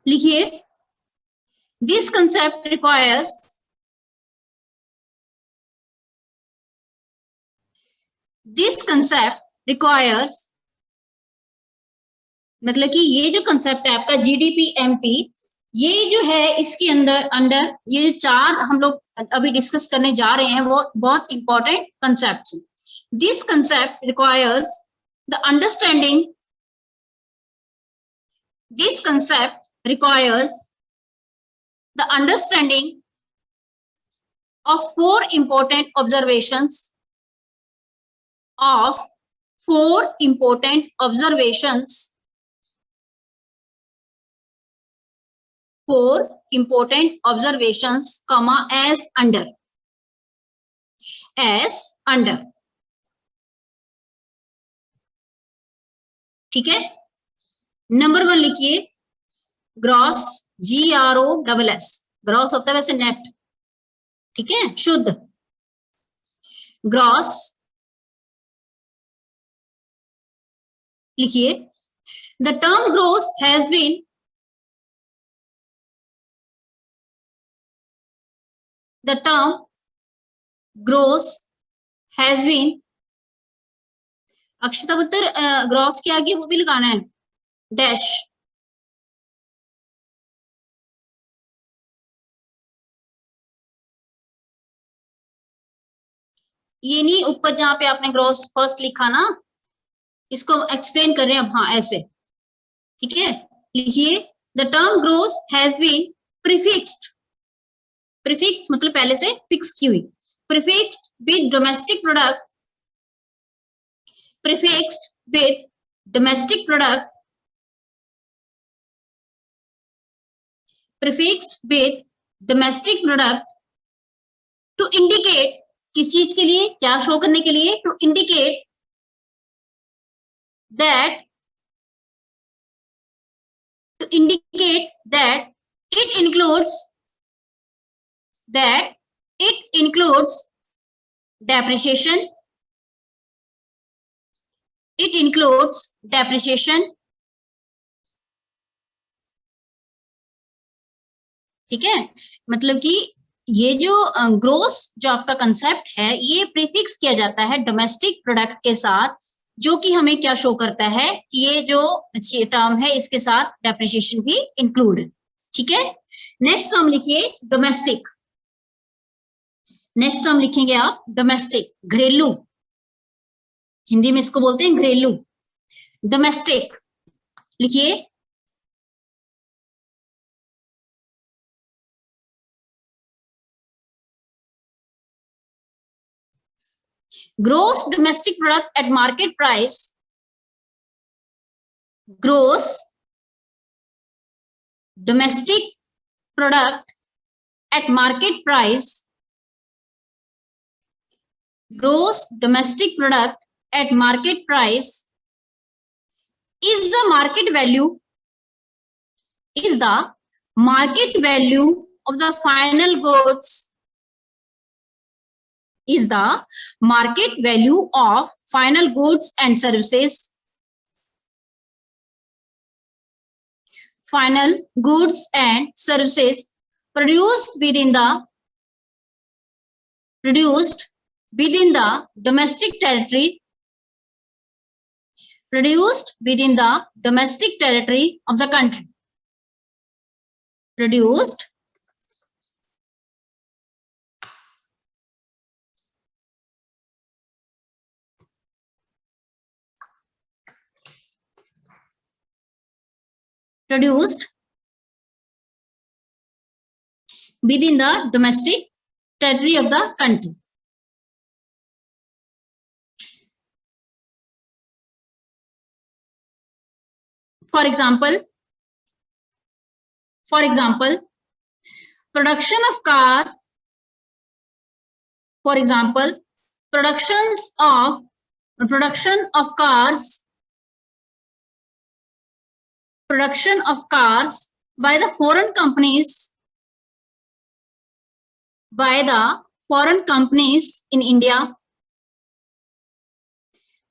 लिखिए, this concept requires मतलब कि ये जो कंसेप्ट है आपका जीडीपी एमपी, ये जो है इसके अंदर ये चार हम लोग अभी डिस्कस करने जा रहे हैं, वो बहुत इंपॉर्टेंट कंसेप्ट हैं। This concept requires the understanding This concept requires the understanding of four important observations comma as under ठीक है। नंबर 1 लिखिए, ग्रॉस, GROSS, ग्रॉस होता है वैसे नेट, ठीक है, शुद्ध। ग्रॉस लिखिए, the term gross has been अक्षता उत्तर ग्रॉस के आगे वो भी लगाना है डैश, ये नहीं ऊपर जहां पे आपने ग्रॉस फर्स्ट लिखा ना, इसको एक्सप्लेन कर रहे हैं अब। हाँ ऐसे, ठीक है। लिखिए, the term gross has been prefixed, prefixed मतलब पहले से फिक्स की हुई, prefixed with domestic product, prefixed with domestic product, to indicate, किस चीज के लिए, क्या शो करने के लिए, to indicate that it includes depreciation, ठीक है। मतलब कि ये जो ग्रोस जो आपका कंसेप्ट है, ये प्रीफिक्स किया जाता है डोमेस्टिक प्रोडक्ट के साथ, जो कि हमें क्या शो करता है कि ये जो टर्म है इसके साथ डेप्रिसिएशन भी इंक्लूड है, ठीक है। नेक्स्ट टर्म लिखिए डोमेस्टिक, नेक्स्ट टर्म लिखेंगे आप डोमेस्टिक, घरेलू, हिंदी में इसको बोलते हैं घरेलू। डोमेस्टिक लिखिए, gross domestic product at market price, gross domestic product at market price, gross domestic product at market price is the market value of the final goods, is the market value of final goods and services, produced within the domestic territory, of the country, produced within the domestic territory of the country. For example, production of cars, by the foreign companies in India,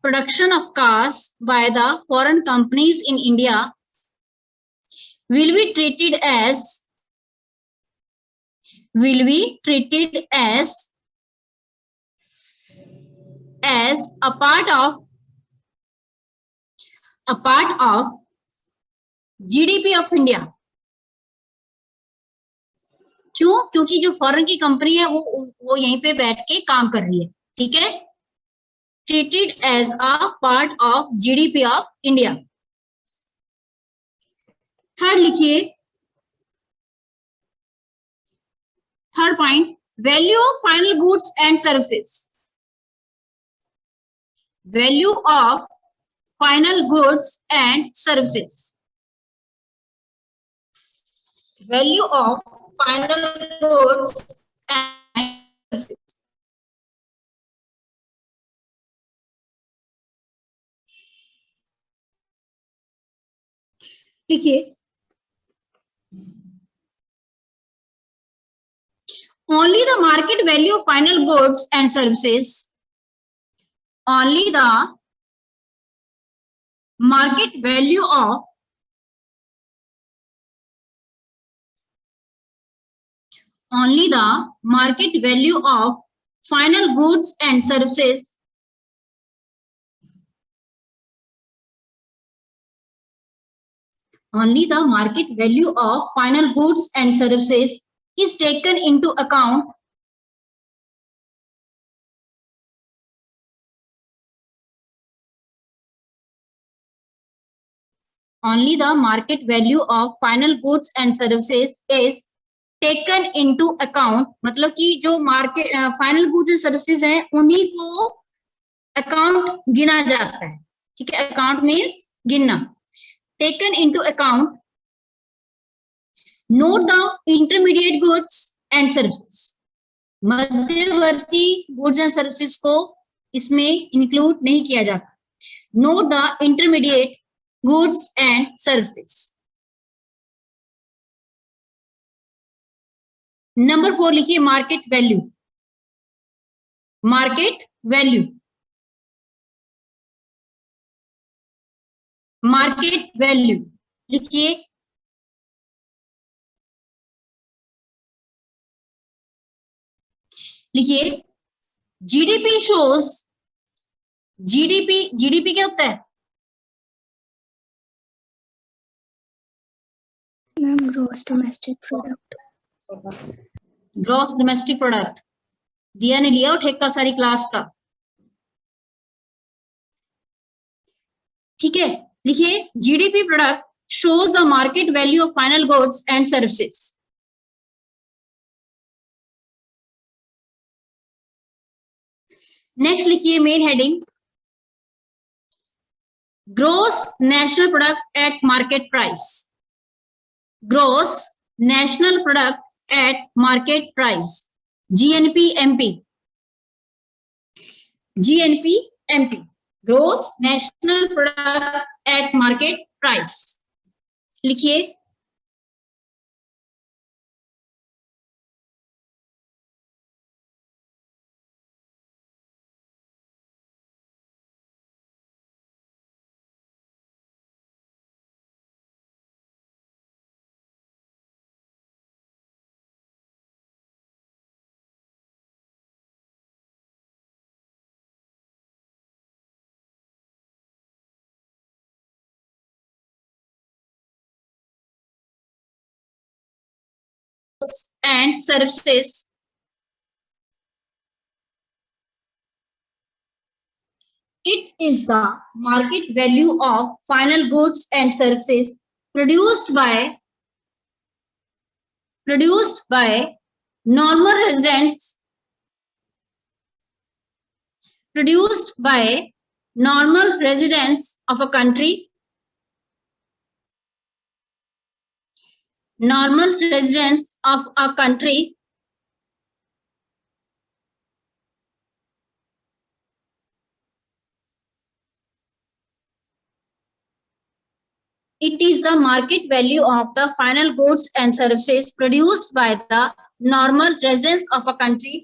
production of cars by the foreign companies in India will be treated as a part of GDP of India. क्यों? क्योंकि जो foreign की company है वो यहीं पे बैठ के काम कर रही है, ठीक है। Treated as a part of GDP of India. Third लिखिए, third point, value of final goods and services. Value of final goods and services. Value of final goods and services. देखिए, only the market value of final goods and services, only the market value of final goods and services only the market value of final goods and services is taken into account only the market value of final goods and services is taken into account, मतलब कि जो market final goods and services हैं उन्हीं को account गिना जाता है, ठीक है। अकाउंट मीन्स गिनना। Taken into account, note the intermediate goods and services. मध्यवर्ती गुड्स एंड सर्विसेज को इसमें इंक्लूड नहीं किया जाता। Note the intermediate goods and services. Number 4 लिखिए, market value. Market value, market value लिखिए। लिखिए, जीडीपी शोज, जीडीपी क्या होता है? Gross domestic product. Gross domestic product. दिया ने लिया और ठेका सारी क्लास का, ठीक है। लिखिए, GDP product shows the market value of final goods and services. Next लिखिए, main heading, gross national product at market price. Gross national product at market price, GNP MP. GNP MP, gross national product at market price. लिखिए, and services it is the market value of final goods and services produced by normal residents, produced by normal residents of a country, normal residents of a country it is the market value of the final goods and services produced by the normal residents of a country,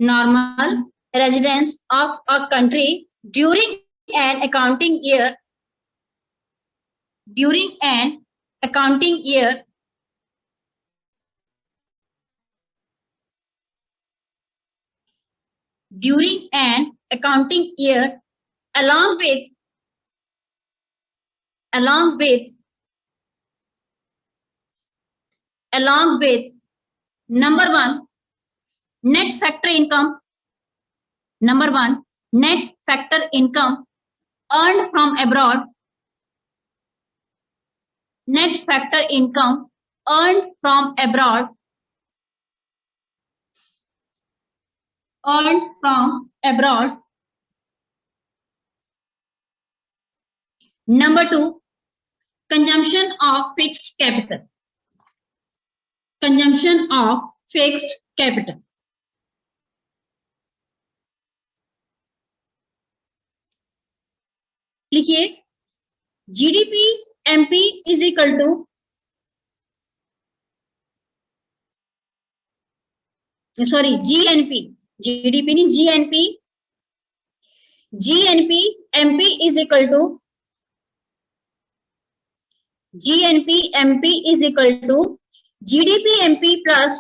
normal residents of a country during an accounting year during an accounting year along with number one net factor income earned from abroad, net factor income earned from abroad, Number two, consumption of fixed capital. लिखिए GDP MP is equal to GNP, GDP नहीं GNP MP is equal to GDP MP plus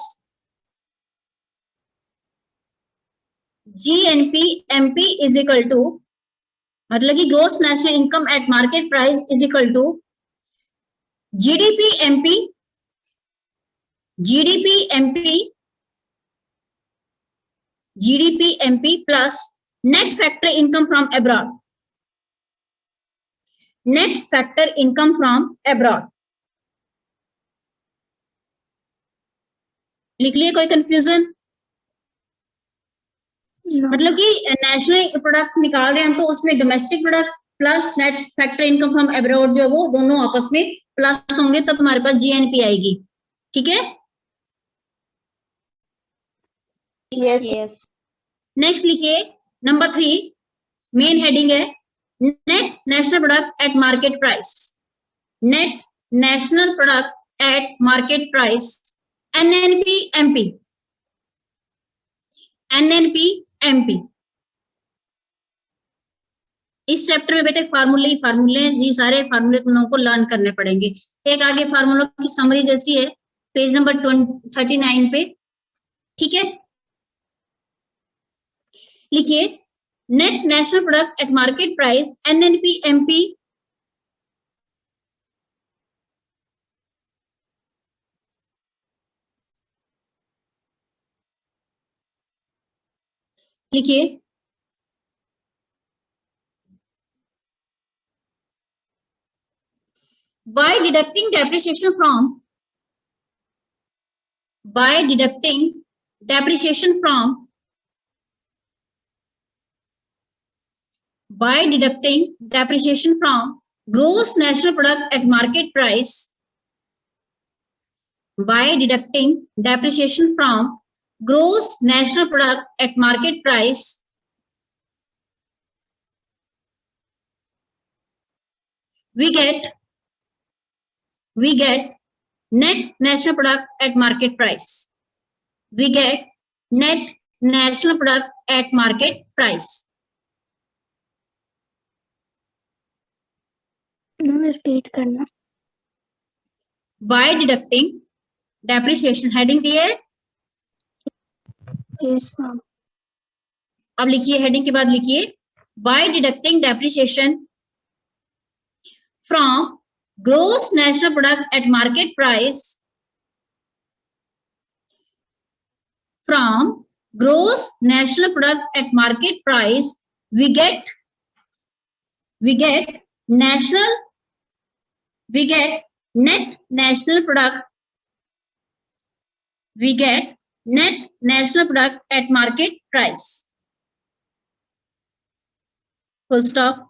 GNP MP is equal to, मतलब कि gross national income at market price is equal to GDP MP plus net factor income from abroad, लिख लिए? कोई confusion? मतलब कि national product निकाल रहे हैं हम, तो उसमें domestic product plus net factor income from abroad जो वो दोनों आपस में प्लस होंगे, तब हमारे पास जीएनपी आएगी। ठीक है, यस। नेक्स्ट लिखिए नंबर 3, मेन हेडिंग है net national product at market price, NNP MP. इस चैप्टर में बेटे फार्मूले जी, सारे फार्मूले तुम लोगों को लर्न करने पड़ेंगे। एक आगे फार्मूला की समरी जैसी है पेज नंबर 39 पे। ठीक है, लिखिए net national product at market price NNP MP लिखिए by deducting depreciation from gross national product at market price, we get net national product at market price. Repeat करना। By deducting depreciation, heading दी है? Yes ma'am. अब लिखिए, heading के बाद लिखिए by deducting depreciation from gross national product at market price, we get net national product at market price. Full stop.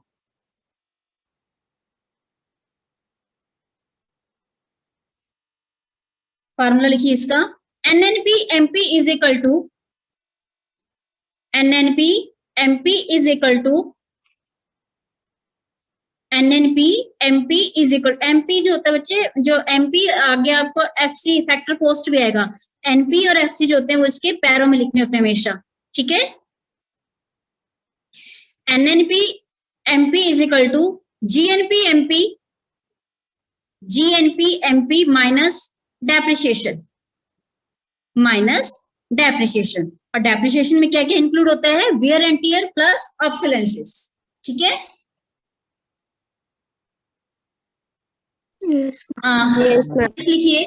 Formula लिखिए इसका, NNP MP is equal to MP जो होता है बच्चे, जो एमपी आगे आपको एफसी फैक्टर कॉस्ट भी आएगा, एनपी और एफसी जो होते हैं वो इसके पैरों में लिखने होते हैं हमेशा। ठीक है, NNP MP is equal to GNP MP GNP/MP minus depreciation, और डेप्रिसिएशन में क्या क्या इंक्लूड होता है? Wear and tear plus obsolescences. ठीक है, Yes. Yes, ma'am. लिखिए,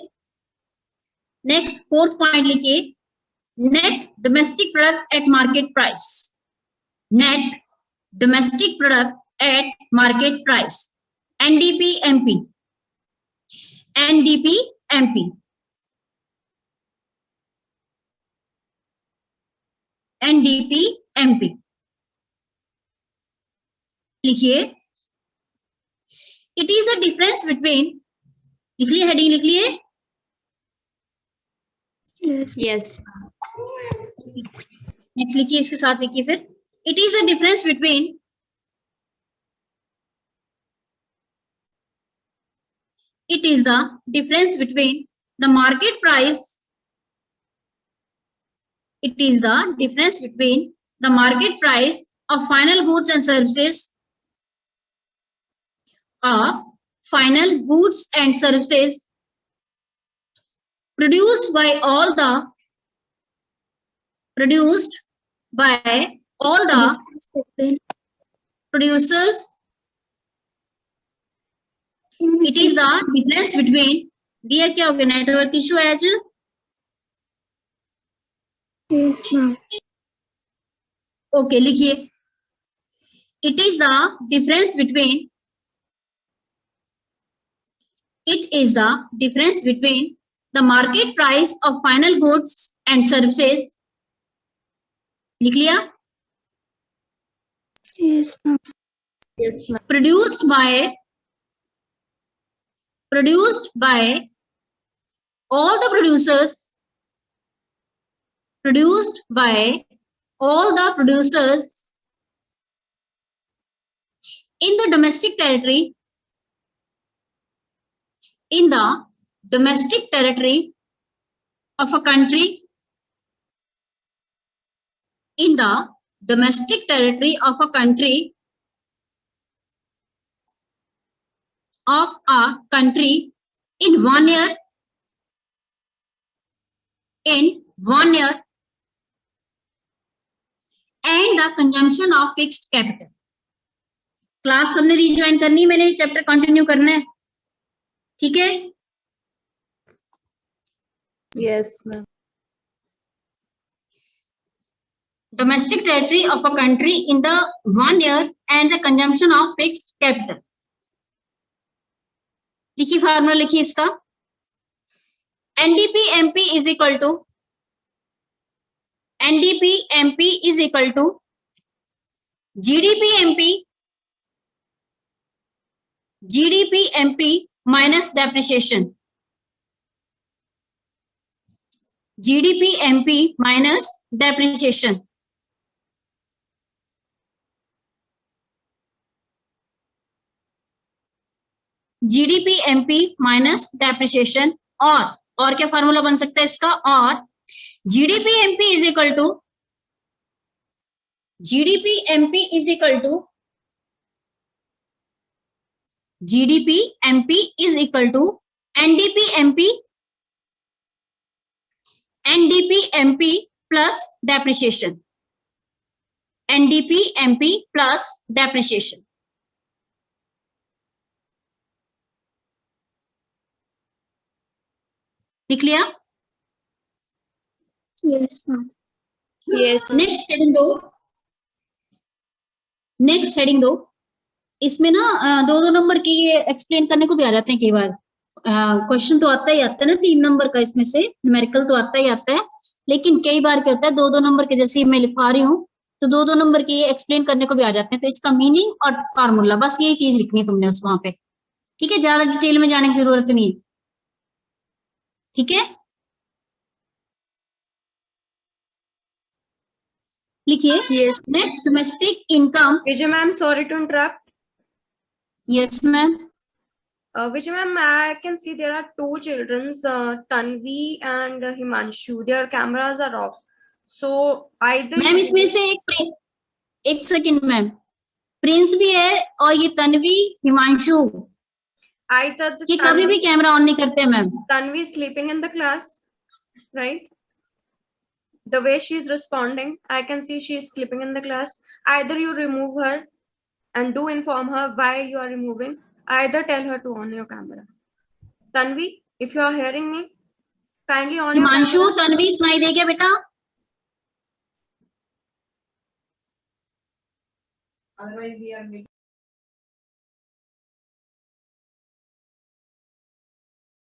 नेक्स्ट फोर्थ पॉइंट लिखिए, net domestic product at market price, net domestic product at market price, NDP/MP, NDP/MP, NDP/MP लिखिए, it is the difference between, लिख लिए, heading लिख लिए, Yes. Yes. Next लिखिए, इसके साथ लिखिए फिर, it is the difference between, it is the difference between the market price, it is the difference between the market price of final goods and services, of final goods and services produced by all the producers, it is the difference between, दिया क्या हो गया, network issue है आज, Yes, ma'am. Okay लिखिए, it is the difference between, it is the difference between the market price of final goods and services, लिख लिया, Yes, ma'am. Yes, ma'am. produced by all the producers, produced by all the producers in the domestic territory, in the domestic territory of a country, in the domestic territory of a country, in 1 year, and the consumption of fixed capital. Class सबने rejoin करनी है, मैंने chapter continue करना है, ठीक है, Yes, ma'am. domestic territory of a country in the 1 year and the consumption of fixed capital. लिखिए, formula लिखिए इसका, NDP/MP is equal to, NDP/MP is equal to GDP/MP minus depreciation, GDP/MP minus depreciation, GDP/MP minus depreciation, और क्या formula बन सकता है इसका, और GDP/MP is equal to, GDP/MP is equal to, GDP/MP is equal to NDP/MP plus depreciation, NDP/MP plus depreciation. लिख लिया, Yes, ma'am. Yes. Next heading दो, इसमें ना 2-2 नंबर के ये एक्सप्लेन करने को भी आ जाते हैं कई बार, क्वेश्चन तो आता ही आता है ना 3 नंबर का, इसमें से न्यूमेरिकल तो आता ही आता है, लेकिन कई बार क्या होता है 2-2 नंबर के, जैसे मैं लिखा रही हूँ तो 2-2 नंबर के ये एक्सप्लेन करने को भी आ जाते हैं, तो इसका मीनिंग और फार्मूला बस यही चीज लिखनी है तुमने उस वहां पे, ठीक है, ज्यादा डिटेल में जाने की जरूरत नहीं है, ठीक है, लिखिए, Yes. Net domestic income, Vijay ma'am, sorry to interrupt. Yes ma'am, Vijay ma'am, I can see there are 2 children, Tanvi and Himanshu. Their cameras are off. So either. Ma'am इसमें से एक सेकंड मैम, प्रिंस भी है और ये Tanvi, Himanshu, Either the कि कभी भी कैमरा ऑन नहीं करते ma'am. Tanvi is sleeping in the class, right? The way she is responding, I can see she is sleeping in the class. Either you remove her and do inform her why you are removing. Either tell her to on your camera. Tanvi, if you are hearing me, kindly on your Himanshu, camera. Tanvi सुनाई दे क्या बेटा? Otherwise, we are